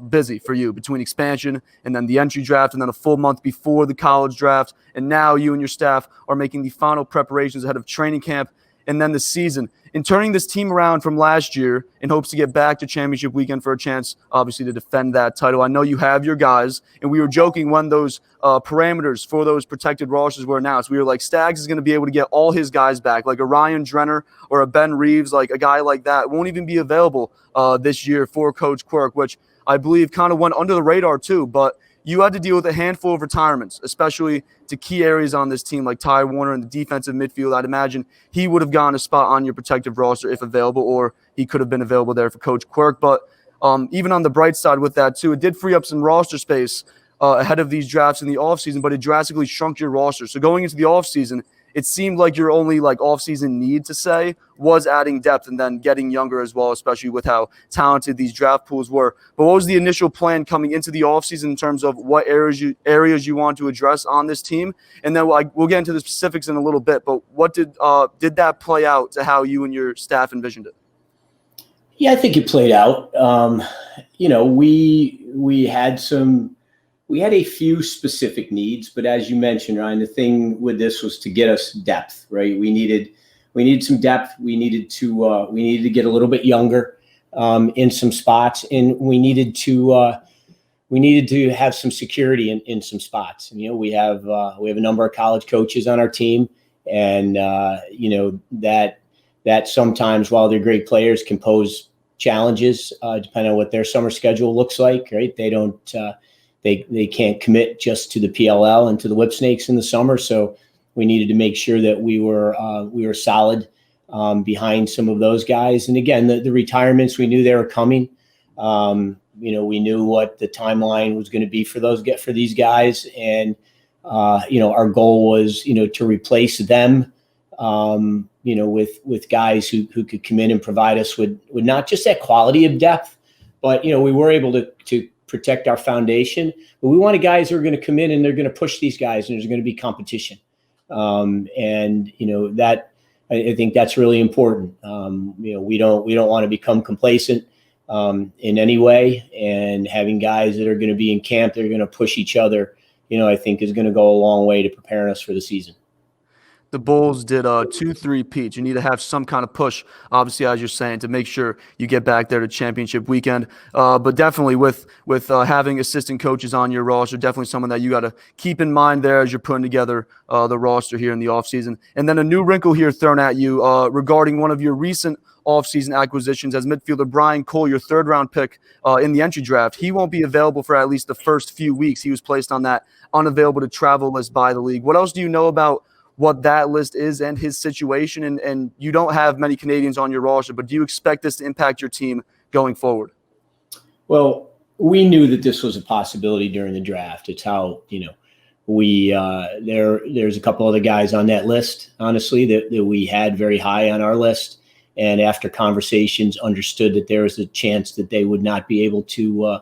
Speaker 2: busy for you between expansion and then the entry draft and then a full month before the college draft. And now you and your staff are making the final preparations ahead of training camp and then the season. In turning this team around from last year in hopes to get back to championship weekend for a chance, obviously, to defend that title. I know you have your guys, and we were joking when those parameters for those protected rosters were announced. We were like, Stags is going to be able to get all his guys back, like a Ryan Drenner or a Ben Reeves, like a guy like that won't even be available this year for Coach Quirk, which I believe kind of went under the radar too, but you had to deal with a handful of retirements, especially to key areas on this team like Ty Warner in the defensive midfield. I'd imagine he would have gotten a spot on your protective roster if available, or he could have been available there for Coach Quirk. But even on the bright side with that too, it did free up some roster space ahead of these drafts in the offseason, but it drastically shrunk your roster. So going into the offseason, it seemed like your only offseason need to say was adding depth and then getting younger as well, especially with how talented these draft pools were. But what was the initial plan coming into the offseason in terms of what areas you want to address on this team? And then we'll get into the specifics in a little bit, but what did that play out to how you and your staff envisioned it?
Speaker 4: Yeah, I think it played out. We had a few specific needs, but as you mentioned, Ryan, the thing with this was to get us depth, right? We needed some depth. We needed to get a little bit younger in some spots, and we needed to have some security in some spots. And, we have a number of college coaches on our team, and that sometimes, while they're great players, can pose challenges depending on what their summer schedule looks like, right? They don't. They can't commit just to the PLL and to the Whipsnakes in the summer, so we needed to make sure that we were solid behind some of those guys. And again, the retirements, we knew they were coming. We knew what the timeline was going to be for these guys, and our goal was to replace them with guys who could come in and provide us with not just that quality of depth, but we were able to protect our foundation, but we wanted guys who are going to come in and they're going to push these guys, and there's going to be competition. That I think that's really important. We don't want to become complacent in any way, and having guys that are going to be in camp, they're going to push each other, I think is going to go a long way to preparing us for the season.
Speaker 2: The Bulls did 2-3-peat. You need to have some kind of push, obviously, as you're saying, to make sure you get back there to championship weekend. But definitely with having assistant coaches on your roster, definitely someone that you got to keep in mind there as you're putting together the roster here in the offseason. And then a new wrinkle here thrown at you regarding one of your recent offseason acquisitions as midfielder Brian Cole, your third-round pick in the entry draft. He won't be available for at least the first few weeks. He was placed on that unavailable to travel list by the league. What else do you know about what that list is and his situation? And you don't have many Canadians on your roster, but do you expect this to impact your team going forward?
Speaker 4: Well, we knew that this was a possibility during the draft. It's how, there's a couple other guys on that list, honestly, that we had very high on our list. And after conversations, understood that there was a chance that they would not be able to,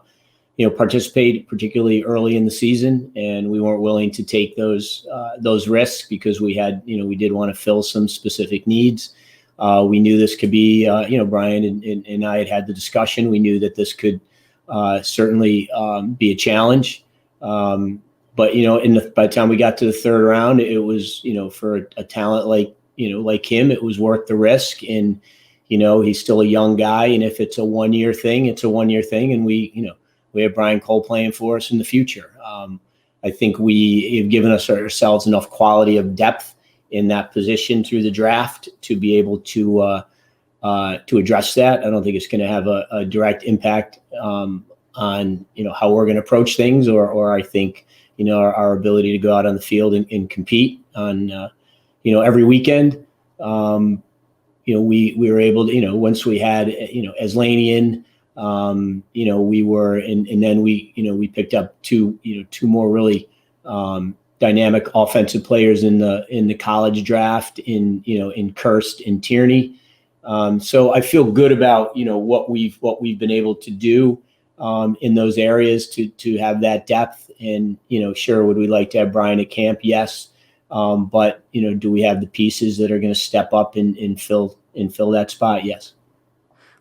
Speaker 4: participate, particularly early in the season, and we weren't willing to take those risks because we did want to fill some specific needs. We knew this could be, Brian and I had the discussion. We knew that this could certainly be a challenge. But by the time we got to the third round, it was, for a talent like him, it was worth the risk. And he's still a young guy, and if it's a 1 year thing, it's a 1 year thing, and we have Brian Cole playing for us in the future. I think we have given ourselves enough quality of depth in that position through the draft to be able to address that. I don't think it's going to have a direct impact on how we're going to approach things, or I think our ability to go out on the field and compete on every weekend. We were able to once we had Aslanian. We were, and then we picked up two more really dynamic offensive players in the college draft in Kirst and Tierney. So I feel good about what we've been able to do in those areas to have that depth. And sure, would we like to have Brian at camp? Yes, but do we have the pieces that are going to step up and fill that spot? Yes.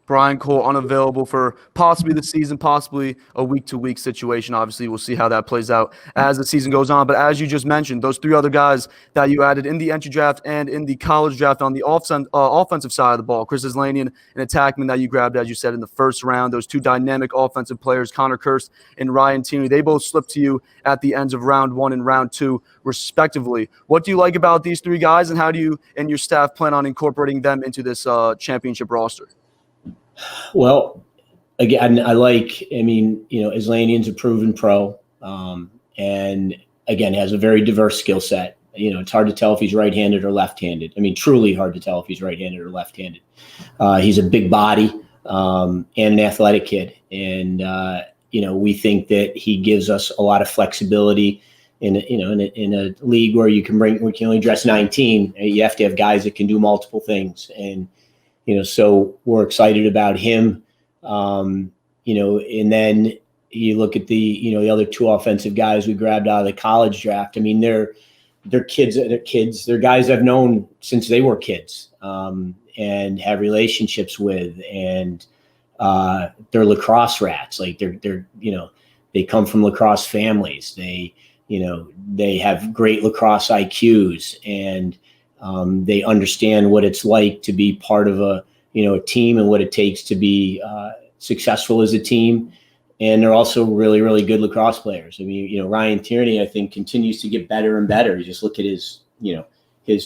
Speaker 2: Brian Cole unavailable for possibly the season, possibly a week-to-week situation. Obviously, we'll see how that plays out as the season goes on. But as you just mentioned, those three other guys that you added in the entry draft and in the college draft on the offensive side of the ball, Chris Islanian, an attackman that you grabbed, as you said, in the first round, those two dynamic offensive players, Connor Kirst and Ryan Tierney, they both slipped to you at the ends of round 1 and round 2, respectively. What do you like about these three guys, and how do you and your staff plan on incorporating them into this championship roster?
Speaker 4: Well, again, Islanian's a proven pro, and again, has a very diverse skill set. It's hard to tell if he's right-handed or left-handed. Truly hard to tell if he's right-handed or left-handed. He's a big body and an athletic kid, and we think that he gives us a lot of flexibility. In a league where we can only dress 19, you have to have guys that can do multiple things, and so we're excited about him. And then you look at the other two offensive guys we grabbed out of the college draft. They're kids. They're guys I've known since they were kids, and have relationships with, and they're lacrosse rats. Like they come from lacrosse families. They have great lacrosse IQs, and they understand what it's like to be part of a team and what it takes to be successful as a team. And they're also really, really good lacrosse players. Ryan Tierney, I think, continues to get better and better. You just look at his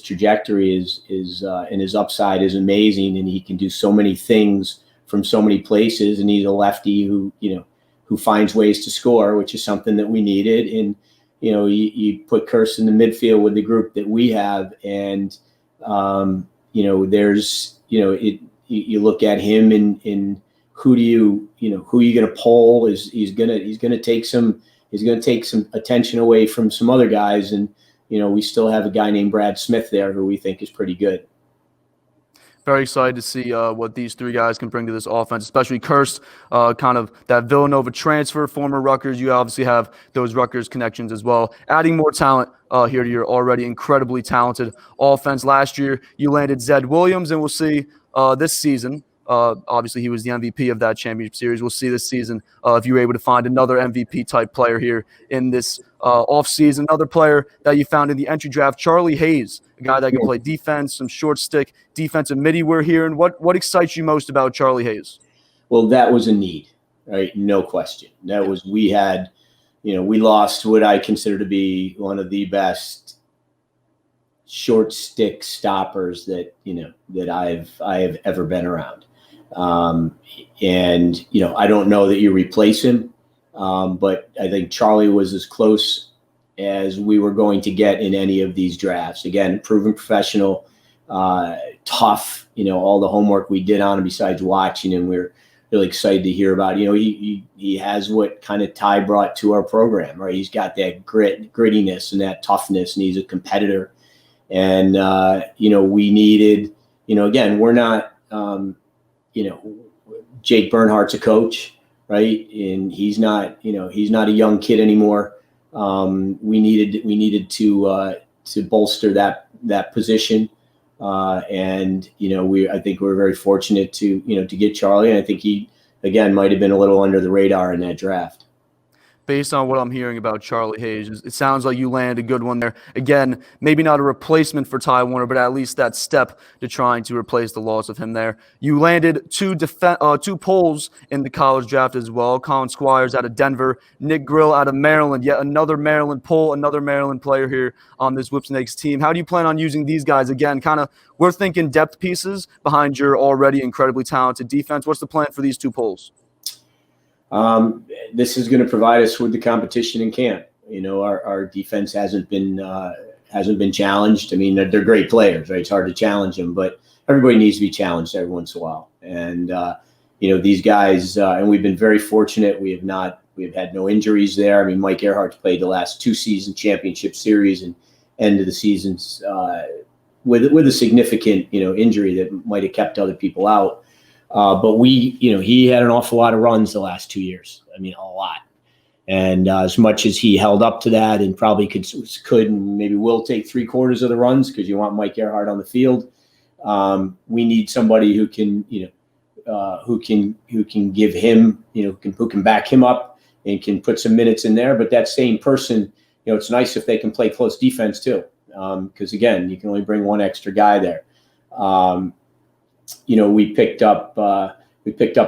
Speaker 4: trajectory and his upside is amazing, and he can do so many things from so many places. And he's a lefty who finds ways to score, which is something that we needed. And you put Kirst in the midfield with the group that we have, and you look at him and who are you going to pull? He's going to take some attention away from some other guys, and we still have a guy named Brad Smith there who we think is pretty good.
Speaker 2: Very excited to see what these three guys can bring to this offense, especially Kirst, kind of that Villanova transfer, former Rutgers. You obviously have those Rutgers connections as well. Adding more talent here to your already incredibly talented offense. Last year, you landed Zed Williams, and we'll see this season. Obviously, he was the MVP of that championship series. We'll see this season if you're able to find another MVP-type player here in this offseason. Another player that you found in the entry draft, Charlie Hayes, a guy that can play defense, some short stick, defensive midi we're hearing. What excites you most about Charlie Hayes?
Speaker 4: Well, that was a need, right? No question. That was, we lost what I consider to be one of the best short stick stoppers that I have ever been around. And I don't know that you replace him, but I think Charlie was as close as we were going to get in any of these drafts. Again, proven professional, tough, all the homework we did on him besides watching him, we're really excited to hear about. He has what kind of Ty brought to our program, right? He's got that grittiness and that toughness, and he's a competitor. And, we needed, again, we're not, Jake Bernhardt's a coach, right? And he's not a young kid anymore. We needed to bolster that position. And I think we're very fortunate to get Charlie. And I think he, again, might have been a little under the radar in that draft.
Speaker 2: Based on what I'm hearing about Charlie Hayes, it sounds like you landed a good one there. Again, maybe not a replacement for Ty Warner, but at least that step to trying to replace the loss of him there. You landed two polls in the college draft as well. Colin Squires out of Denver, Nick Grill out of Maryland, yet another Maryland poll, another Maryland player here on this Whipsnakes team. How do you plan on using these guys? Again, we're thinking depth pieces behind your already incredibly talented defense. What's the plan for these two polls?
Speaker 4: This is going to provide us with the competition in camp. Our defense hasn't been challenged. They're great players, right? It's hard to challenge them, but everybody needs to be challenged every once in a while. And, these guys, and we've been very fortunate. We have not we've had no injuries there. I mean, Mike Earhart's played the last 2 season championship series and end of the seasons with a significant, injury that might have kept other people out. But he had an awful lot of runs the last 2 years. I mean, a lot. And as much as he held up to that and probably could and maybe will take 3/4 of the runs because you want Mike Earhart on the field, we need somebody who can, who can give him, who can back him up and can put some minutes in there. But that same person, it's nice if they can play close defense too, because again, you can only bring one extra guy there. We picked up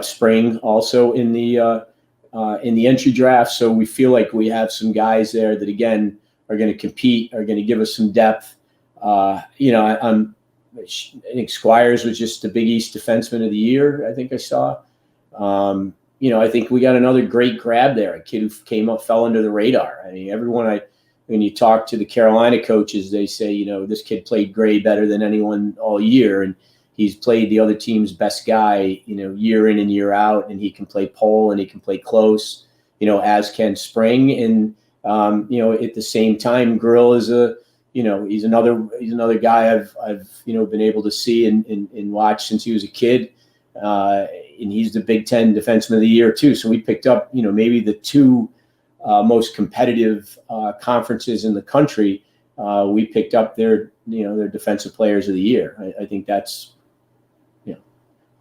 Speaker 4: Spring also in the entry draft, so we feel like we have some guys there that again are going to compete, are going to give us some depth. I think Squires was just the Big East Defenseman of the Year. I think I saw. I think we got another great grab there. A kid who fell under the radar. I mean, when you talk to the Carolina coaches, they say, this kid played Gray better than anyone all year, and he's played the other team's best guy, year in and year out, and he can play pole and he can play close, as can Spring. And at the same time, Grill is he's another guy I've been able to see and watch since he was a kid, and he's the Big Ten Defenseman of the Year too. So we picked up maybe the 2 most competitive conferences in the country. We picked up their defensive players of the year. I think that's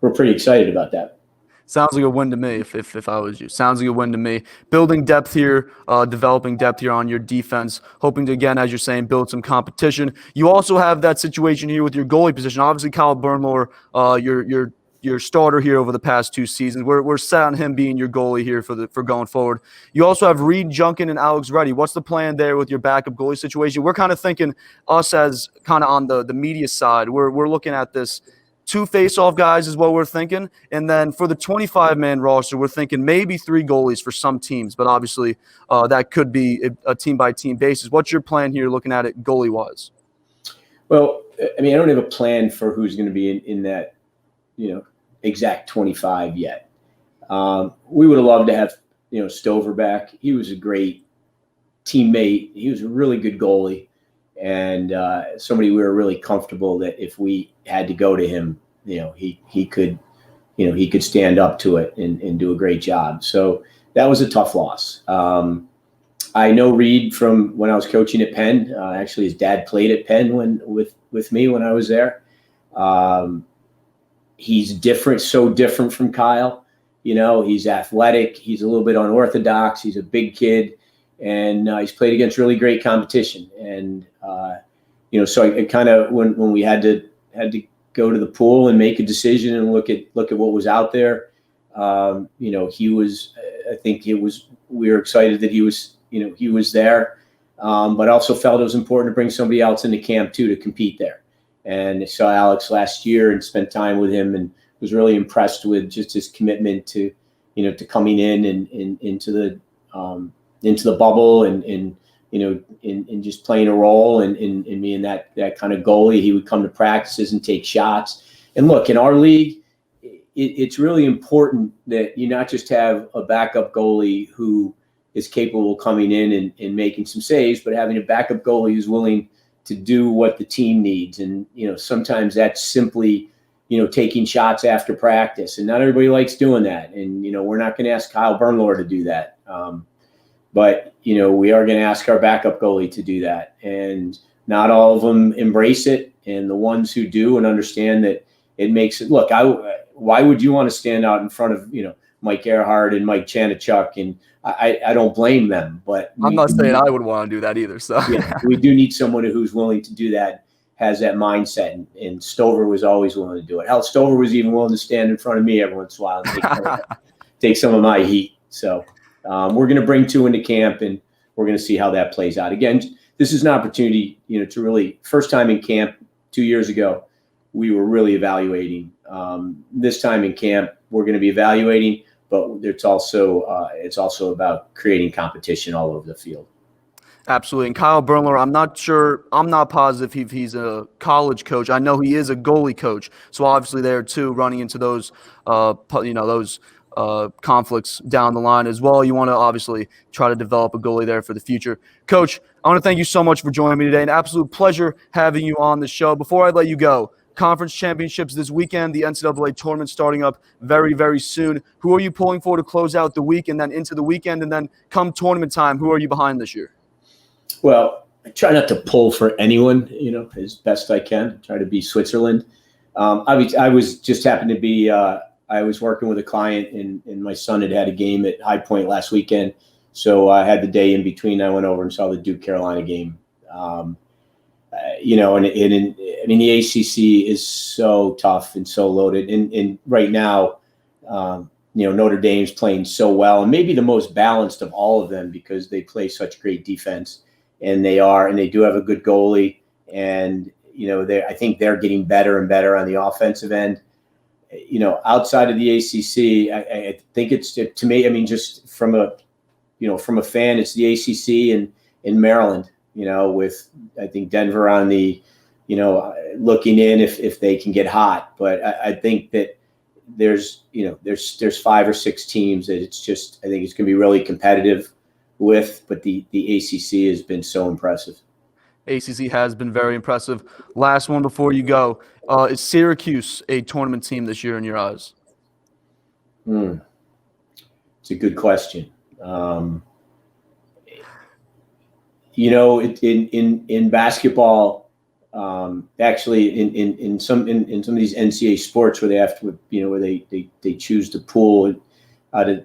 Speaker 4: we're pretty excited about that.
Speaker 2: Sounds like a win to me if I was you. Sounds like a win to me. Building depth here, developing depth here on your defense, hoping to, again, as you're saying, build some competition. You also have that situation here with your goalie position. Obviously, Kyle Bernlohr, your starter here over the past 2 seasons. We're set on him being your goalie here for going forward. You also have Reed Junkin and Alex Reddy. What's the plan there with your backup goalie situation? We're kind of thinking us as kind of on the media side. We're looking at this 2 face-off guys is what we're thinking. And then for the 25-man roster, we're thinking maybe 3 goalies for some teams. But obviously, that could be a team-by-team basis. What's your plan here looking at it goalie-wise?
Speaker 4: Well, I mean, I don't have a plan for who's going to be in that, exact 25 yet. We would have loved to have, Stover back. He was a great teammate. He was a really good goalie. And somebody we were really comfortable that if we had to go to him, he could stand up to it and do a great job. So that was a tough loss. I know Reed from when I was coaching at Penn. Actually, his dad played at Penn with me when I was there. He's different, so different from Kyle. He's athletic. He's a little bit unorthodox. He's a big kid. And he's played against really great competition. And, so I kind of, when we had to go to the pool and make a decision and look at what was out there, he was, I think we were excited that he was there. But also felt it was important to bring somebody else into camp too, to compete there. And I saw Alex last year and spent time with him and was really impressed with just his commitment to coming in and into the bubble and just playing a role and being that kind of goalie. He would come to practices and take shots. And look, in our league, it's really important that you not just have a backup goalie who is capable of coming in and making some saves, but having a backup goalie who's willing to do what the team needs. And, sometimes that's simply, taking shots after practice. And not everybody likes doing that. And, we're not going to ask Kyle Bernlohr to do that. But, we are going to ask our backup goalie to do that. And not all of them embrace it. And the ones who do and understand that it makes it – look, why would you want to stand out in front of, Mike Earhart and Mike Chanachuk? And I don't blame them. But
Speaker 2: I'm not saying I would want to do that either. So
Speaker 4: yeah, we do need someone who's willing to do that, has that mindset. And Stover was always willing to do it. Hell, Stover was even willing to stand in front of me every once in a while and take some of my heat. So we're going to bring 2 into camp, and we're going to see how that plays out. Again, this is an opportunity, to really – first time in camp 2 years ago, we were really evaluating. This time in camp, we're going to be evaluating, but it's also about creating competition all over the field.
Speaker 2: Absolutely. And Kyle Bernlohr, I'm not positive he's a college coach. I know he is a goalie coach. So obviously there too, running into those, conflicts down the line as well. You want to obviously try to develop a goalie there for the future. Coach, I want to thank you so much for joining me today. An absolute pleasure having you on the show. Before I let you go, conference championships this weekend, the NCAA tournament starting up very, very soon. Who are you pulling for to close out the week and then into the weekend? And then come tournament time, who are you behind this year?
Speaker 4: Well, I try not to pull for anyone, as best I can. Try to be Switzerland. I was just happened to be, I was working with a client and my son had a game at High Point last weekend. So I had the day in between. I went over and saw the Duke Carolina game. The ACC is so tough and so loaded. And right now, Notre Dame's playing so well and maybe the most balanced of all of them because they play such great defense and they do have a good goalie. And, I think they're getting better and better on the offensive end. Outside of the ACC, I think it's to me, just from a fan, it's the ACC in Maryland, with I think Denver on the, looking in if they can get hot. But I think that there's 5 or 6 teams that I think it's going to be really competitive with, but the ACC has been so impressive.
Speaker 2: ACC has been very impressive. Last one before you go. Is Syracuse a tournament team this year in your eyes?
Speaker 4: It's a good question. In basketball, actually in some of these NCAA sports where they have to, where they choose to pool out of,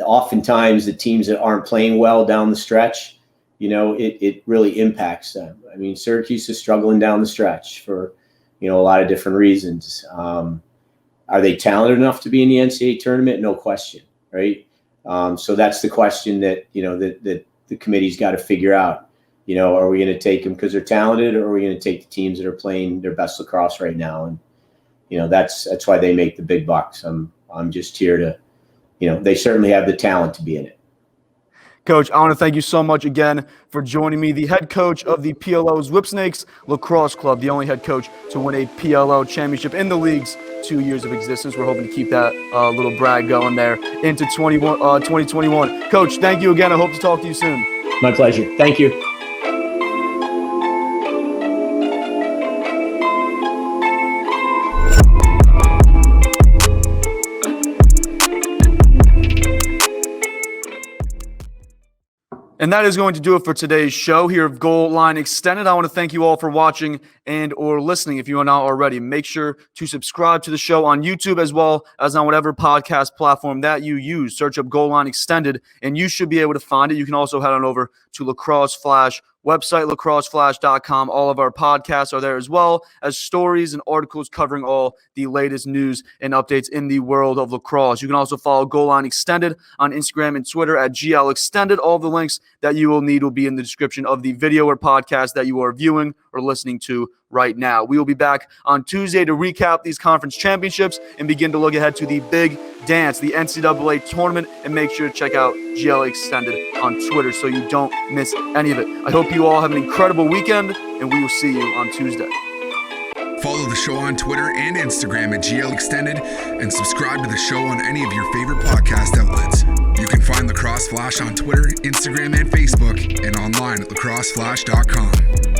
Speaker 4: oftentimes the teams that aren't playing well down the stretch, it really impacts them. I mean, Syracuse is struggling down the stretch for, a lot of different reasons. Are they talented enough to be in the NCAA tournament? No question, right? So that's the question that, that the committee's got to figure out. Are we going to take them because they're talented, or are we going to take the teams that are playing their best lacrosse right now? And, that's why they make the big bucks. I'm just here to, they certainly have the talent to be in it.
Speaker 2: Coach, I want to thank you so much again for joining me, the head coach of the PLO's Whipsnakes Lacrosse Club, the only head coach to win a PLO championship in the league's 2 years of existence. We're hoping to keep that little brag going there into 2021. Coach, thank you again. I hope to talk to you soon.
Speaker 4: My pleasure. Thank you.
Speaker 2: And that is going to do it for today's show here of Goal Line Extended. I want to thank you all for watching and or listening. If you are not already, make sure to subscribe to the show on YouTube as well as on whatever podcast platform that you use. Search up Goal Line Extended, and you should be able to find it. You can also head on over to Lacrosse Flash website, lacrosseflash.com. All of our podcasts are there, as well as stories and articles covering all the latest news and updates in the world of lacrosse. You can also follow Goal Line Extended on Instagram and Twitter at GL Extended. All of the links that you will need will be in the description of the video or podcast that you are viewing or listening to right now. We will be back on Tuesday to recap these conference championships and begin to look ahead to the big dance, the NCAA tournament, and make sure to check out GL Extended on Twitter so you don't miss any of it. I hope you all have an incredible weekend, and we will see you on Tuesday.
Speaker 1: Follow the show on Twitter and Instagram at GL Extended and subscribe to the show on any of your favorite podcast outlets. You can find Lacrosse Flash on Twitter, Instagram, and Facebook, and online at lacrosseflash.com.